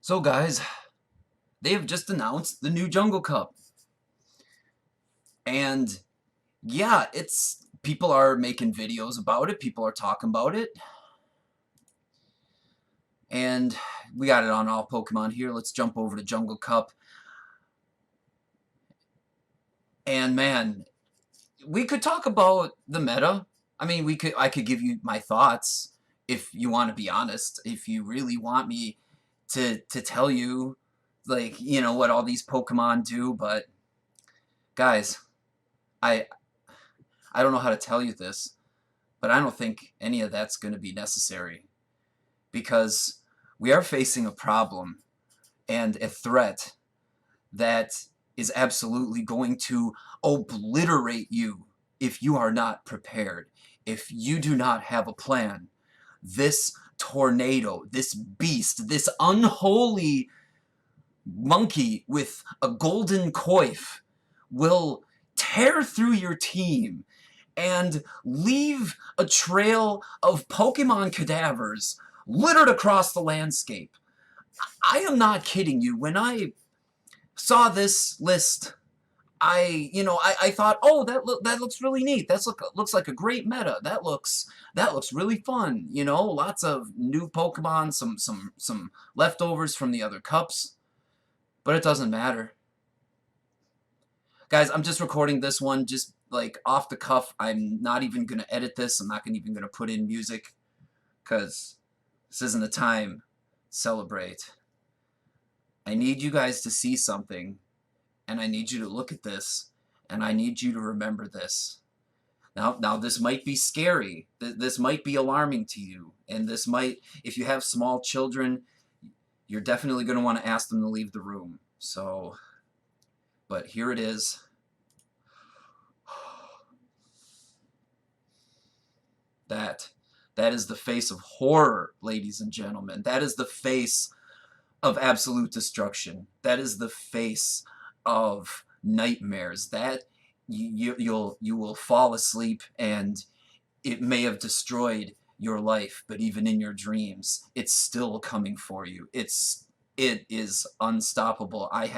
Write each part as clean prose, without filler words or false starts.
So guys, they have just announced the new Jungle Cup. And yeah, it's people are making videos about it, people are talking about it. And we got it on all Pokemon here. Let's jump over to Jungle Cup. And man, we could talk about the meta. I mean, I could give you my thoughts if you want to be honest. If you really want me to tell you like, what all these Pokemon do, but guys, I I don't know how to tell you this, but I don't think any of that's going to be necessary because we are facing a problem and a threat that is absolutely going to obliterate you if you are not prepared. If you do not have a plan, this tornado, this beast, this unholy monkey with a golden coif will tear through your team and leave a trail of Pokemon cadavers littered across the landscape. I am not kidding you. When I saw this list, I thought, oh, that looks really neat. Looks like a great meta. That looks really fun. Lots of new Pokemon, some leftovers from the other cups, but it doesn't matter. Guys, I'm just recording this one just like off the cuff. I'm not even going to edit this. I'm not even going to put in music because this isn't the time to celebrate. I need you guys to see something, and I need you to look at this, and I need you to remember this. Now this might be scary. This might be alarming to you, and this might, if you have small children, you're definitely going to want to ask them to leave the room. So, but here it is. That is the face of horror, ladies and gentlemen. That is the face of absolute destruction. That is the face of nightmares. That you will fall asleep and it may have destroyed your life, but even in your dreams, it's still coming for you. It is unstoppable. I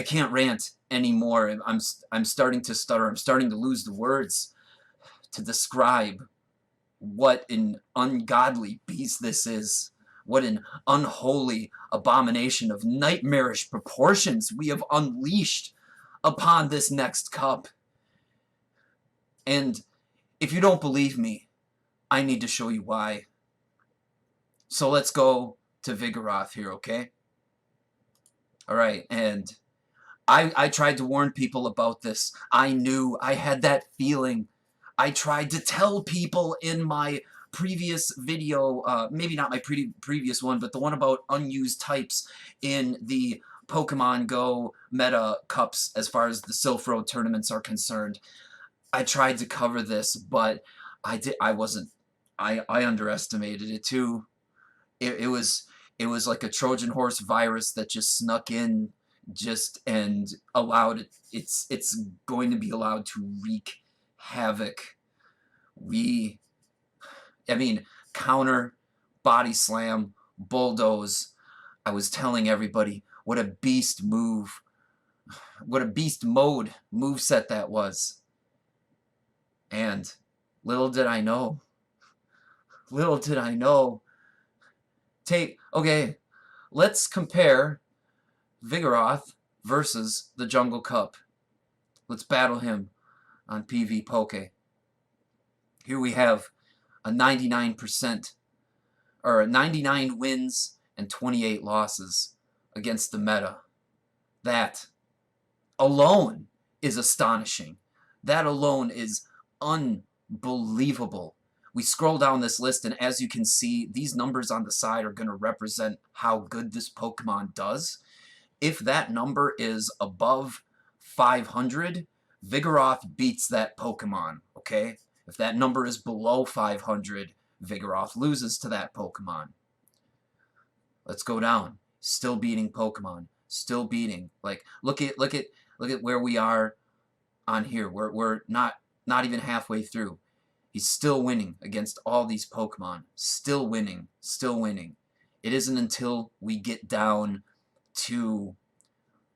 can't rant anymore. I'm starting to stutter. I'm starting to lose the words to describe what an ungodly beast this is. What an unholy abomination of nightmarish proportions we have unleashed upon this next cup. And if you don't believe me, I need to show you why. So let's go to Vigoroth here, okay? Alright, and I tried to warn people about this. I knew, I had that feeling. I tried to tell people in my previous video, maybe not my previous one, but the one about unused types in the Pokemon Go meta cups as far as the Silph Road tournaments are concerned. I tried to cover this, but I underestimated it too. It was like a Trojan horse virus that just snuck in and allowed it. It's going to be allowed to wreak havoc. Counter, body slam, bulldoze. I was telling everybody what a beast mode moveset that was. And little did I know. Okay, let's compare Vigoroth versus the Jungle Cup. Let's battle him on PV Poke. Here we have a 99%, or 99 wins and 28 losses against the meta. That alone is astonishing. That alone is unbelievable. We scroll down this list, and as you can see, these numbers on the side are going to represent how good this Pokemon does. If that number is above 500, Vigoroth beats that Pokemon, okay? If that number is below 500, Vigoroth loses to that Pokemon. Let's go down. Still beating Pokemon. Still beating. Like, look at where we are on here. We're not even halfway through. He's still winning against all these Pokemon. Still winning. It isn't until we get down to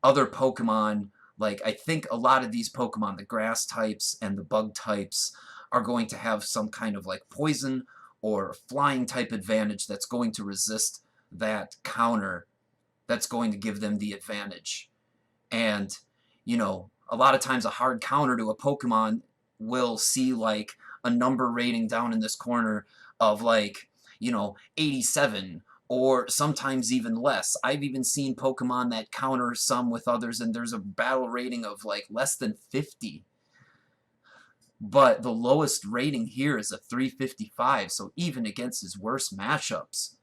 other Pokemon, like I think a lot of these Pokemon, the grass types and the bug types, are going to have some kind of like poison or flying type advantage that's going to resist that counter, that's going to give them the advantage. And, you know, a lot of times a hard counter to a Pokemon will see like a number rating down in this corner of like, you know, 87 or sometimes even less. I've even seen Pokemon that counter some with others and there's a battle rating of like less than 50. But the lowest rating here is a 355, so even against his worst matchups,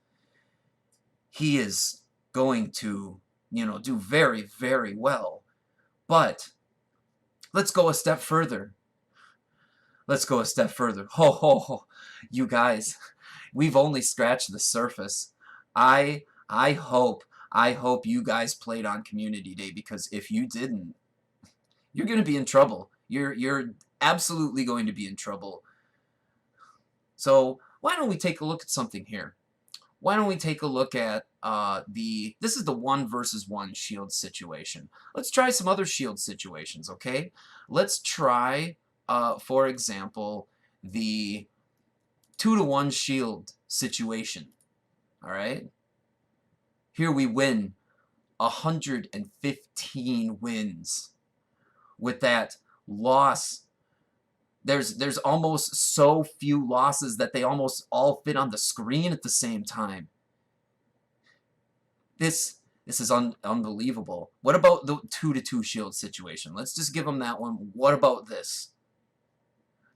he is going to, you know, do very, very well. But let's go a step further. Let's go a step further. Ho, ho, ho. You guys, we've only scratched the surface. I hope you guys played on Community Day, because if you didn't, you're going to be in trouble. You're absolutely going to be in trouble. So why don't we take a look at something here? Why don't we take a look at this is the 1 versus 1 shield situation. Let's try some other shield situations, okay? Let's try, for example, the 2-to-1 shield situation, all right? Here we win 115 wins. With that loss, there's almost so few losses that they almost all fit on the screen at the same time. This is unbelievable. What about the 2-to-2 shield situation? Let's just give them that one. What about this?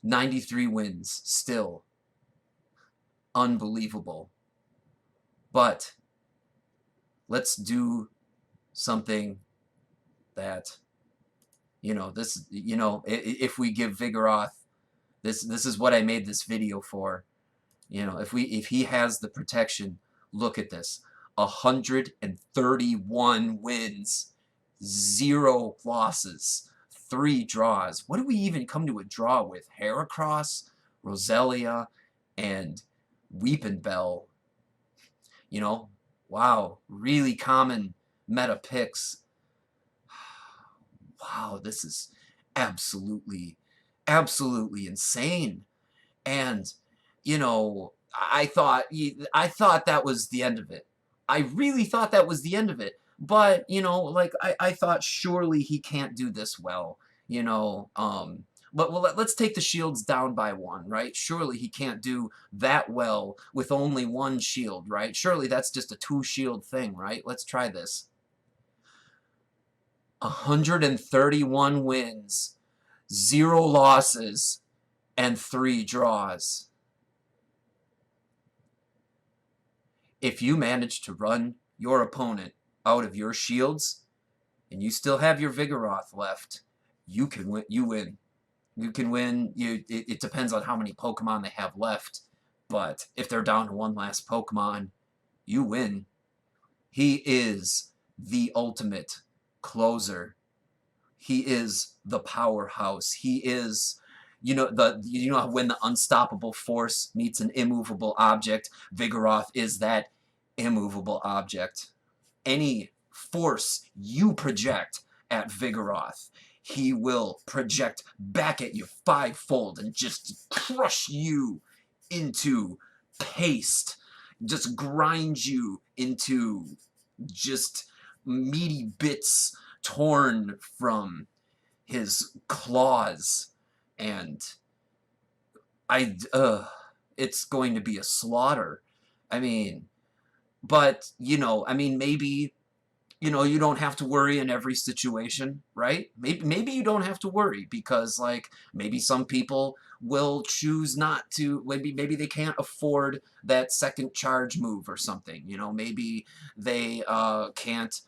93 wins still. Unbelievable. But let's do something that, you know, this, you know, if we give Vigoroth, this is what I made this video for. You know, if he has the protection, look at this. 131 wins, 0 losses, 3 draws. What do we even come to a draw with? Heracross, Roselia, and Weepinbell. You know, wow, really common meta picks. Wow, this is absolutely insane. And, you know, I thought that was the end of it. I really thought that was the end of it. But, you know, like I thought surely he can't do this well, you know. But well, let's take the shields down by 1, right? Surely he can't do that well with only 1 shield, right? Surely that's just a 2-shield thing, right? Let's try this. 131 wins, 0 losses, and 3 draws. If you manage to run your opponent out of your shields and you still have your Vigoroth left, you can win. You win. You can win. It depends on how many Pokemon they have left, but if they're down to 1 last Pokemon, you win. He is the ultimate closer. He is the powerhouse. He is, you know, when the unstoppable force meets an immovable object, Vigoroth is that immovable object. Any force you project at Vigoroth, he will project back at you 5-fold and just crush you into paste, just grind you into just meaty bits torn from his claws. And it's going to be a slaughter. I mean, but, you know, I mean, maybe, you know, you don't have to worry in every situation, right? Maybe you don't have to worry because, like, maybe some people will choose not to, maybe they can't afford that second charge move or something, you know, maybe they can't,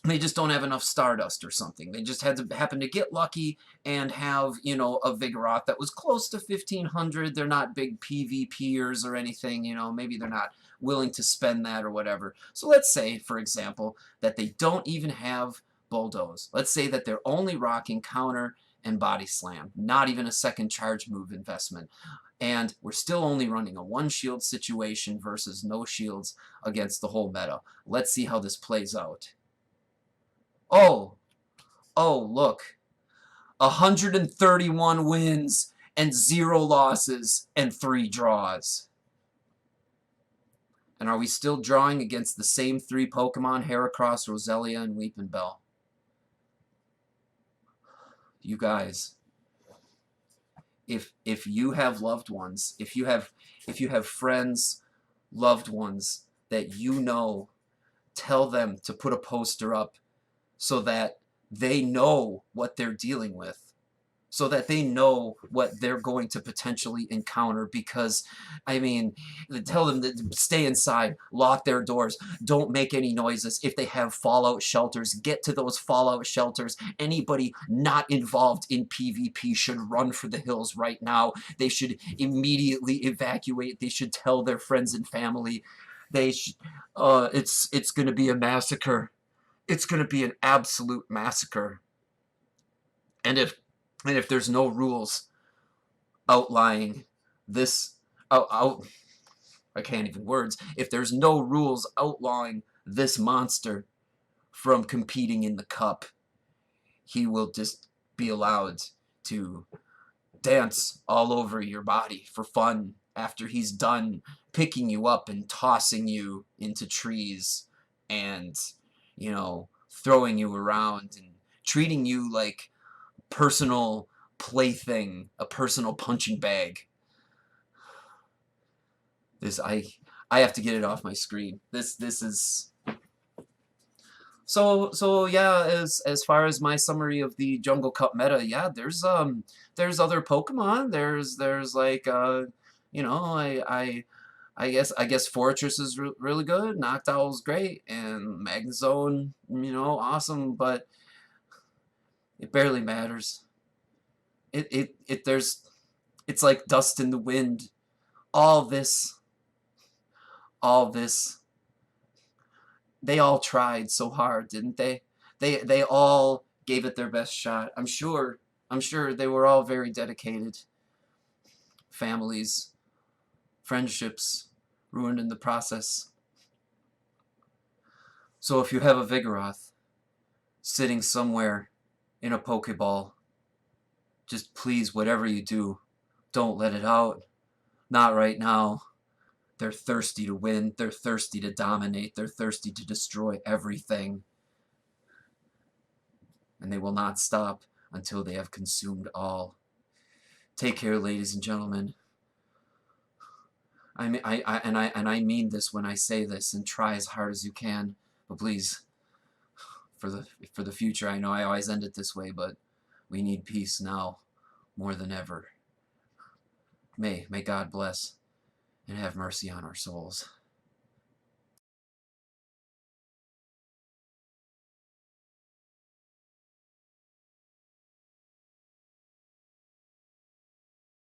they just don't have enough Stardust or something. They just had to happen to get lucky and have, you know, a Vigoroth that was close to 1500. They're not big PvPers or anything, you know, maybe they're not willing to spend that or whatever. So let's say, for example, that they don't even have Bulldoze. Let's say that they're only rocking Counter and Body Slam, not even a second charge move investment. And we're still only running a one shield situation versus no shields against the whole meta. Let's see how this plays out. Oh, oh, look. 131 wins and 0 losses and 3 draws. And are we still drawing against the same 3 Pokemon, Heracross, Roselia, and Weepinbell? You guys, if you have loved ones, if you have friends, loved ones that you know, tell them to put a poster up so that they know what they're dealing with, so that they know what they're going to potentially encounter. Because, I mean, tell them to stay inside, lock their doors, don't make any noises. If they have fallout shelters, get to those fallout shelters. Anybody not involved in PvP should run for the hills right now. They should immediately evacuate. They should tell their friends and family. They should, it's going to be a massacre. It's going to be an absolute massacre. And if there's no rules outlining this, I can't even words. If there's no rules outlawing this monster from competing in the cup, he will just be allowed to dance all over your body for fun after he's done picking you up and tossing you into trees and, you know, throwing you around and treating you like personal plaything, a personal punching bag. This I have to get it off my screen. This is so yeah, as far as my summary of the Jungle Cup meta, yeah, there's other Pokemon. There's like you know, I guess Fortress is really good, Noctowl's great, and Magnezone, you know, awesome, but it barely matters. It's like dust in the wind. All this, all this. They all tried so hard, didn't they? They all gave it their best shot. I'm sure they were all very dedicated. Families, friendships ruined in the process. So if you have a Vigoroth sitting somewhere in a Pokeball, just please, whatever you do, don't let it out. Not right now. They're thirsty to win. They're thirsty to dominate. They're thirsty to destroy everything. And they will not stop until they have consumed all. Take care, ladies and gentlemen. I mean this when I say this, and try as hard as you can. But please, for the future, I know I always end it this way, but we need peace now more than ever. May God bless and have mercy on our souls.